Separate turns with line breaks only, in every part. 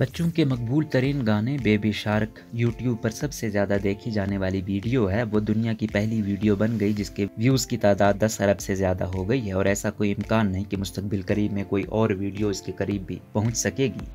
बच्चों के मकबूल तरीन गाने बेबी शार्क यूट्यूब पर सबसे ज्यादा देखी जाने वाली वीडियो है। वो दुनिया की पहली वीडियो बन गई जिसके व्यूज की तादाद 10 अरब से ज्यादा हो गई है और ऐसा कोई इम्कान नहीं कि मुस्तकबिल करीब में कोई और वीडियो इसके करीब भी पहुंच सकेगी।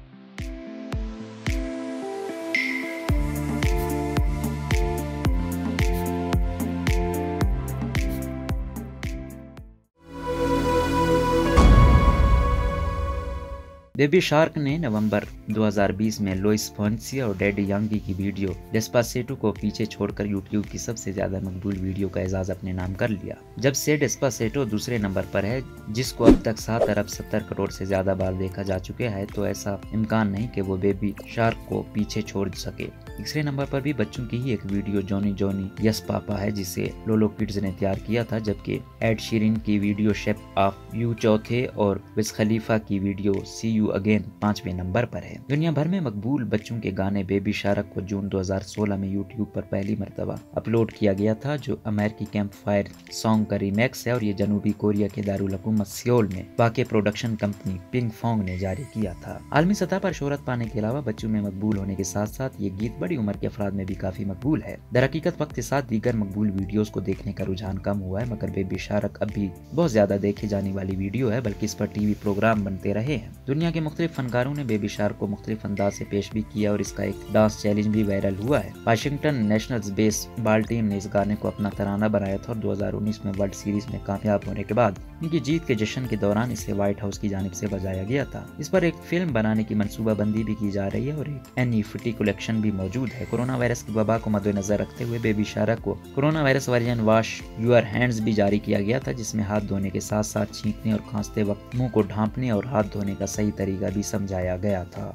बेबी शार्क ने नवंबर 2020 में लुइस फोंसी और डैडी यांगी की वीडियो डेस्पासेटो को पीछे छोड़कर यूट्यूब की सबसे ज्यादा मकबूल वीडियो का एजाज अपने नाम कर लिया। जब से डेस्पासेटो दूसरे नंबर पर है जिसको अब तक 7 अरब 70 करोड़ से ज्यादा बार देखा जा चुका है, तो ऐसा इम्कान नहीं कि वो बेबी शार्क को पीछे छोड़ सके। तीसरे नंबर पर भी बच्चों की ही एक video Johnny Johnny yes papa है जिसे लोलो किड्स ने तैयार किया था, जबकि एड शीरिन की वीडियो शेप ऑफ यू चौथे और विज खलीफा की वीडियो सी यू अगेन 5वें नंबर पर है। दुनिया भर में मकबूल बच्चों के गाने बेबी शार्क को जून 2016 में यूट्यूब पर पहली मर्तबा अपलोड किया गया था, जो अमेरिकी कैंप फायर सॉन्ग का रीमेक्स है और ये जनूबी कोरिया के दारुल हुकूमत सियोल में वाक़ प्रोडक्शन कंपनी पिंग फोंग ने जारी किया था। आलमी सतह पर शोहरत पाने के अलावा बच्चों में मकबूल होने के साथ साथ ये गीत बड़ी उम्र के अफराद में भी काफी मकबूल है। दरहकीकत वक्त के साथ दीगर मकबूल वीडियोस को देखने का रुझान कम हुआ है, मगर बेबी शार्क अब भी बहुत ज्यादा देखे जाने वाली वीडियो है, बल्कि इस पर टीवी प्रोग्राम बनते रहे हैं। दुनिया के मुख्तलिफ फनकारों ने बेबी शार्क को मुख्तलिफ अंदाज से पेश भी किया और इसका एक डांस चैलेंज भी वायरल हुआ है। Washington nationals base ball team ने इस गाने को अपना तराना बनाया था और 2019 में वर्ल्ड सीरीज में कामयाब होने के बाद उनकी जीत के जश्न के दौरान इसे व्हाइट हाउस की जानिब से बजाया गया था। इस पर एक फिल्म बनाने की मंसूबाबंदी भी की जा रही है और एक NFT कलेक्शन भी मौजूद है। कोरोना वायरस की वबा को मद्देनजर रखते हुए बेबी शार्क को corona virus version wash your hands भी जारी किया गया था, जिसमें हाथ धोने के साथ साथ छींकने और खांसते वक्त मुंह को ढांपने और हाथ धोने का सही तरीका भी समझाया गया था।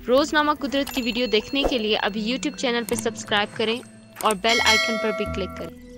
रोजनामा कुदरत की वीडियो देखने के लिए अभी YouTube चैनल पर सब्सक्राइब करें और बेल आइकन पर भी क्लिक करें।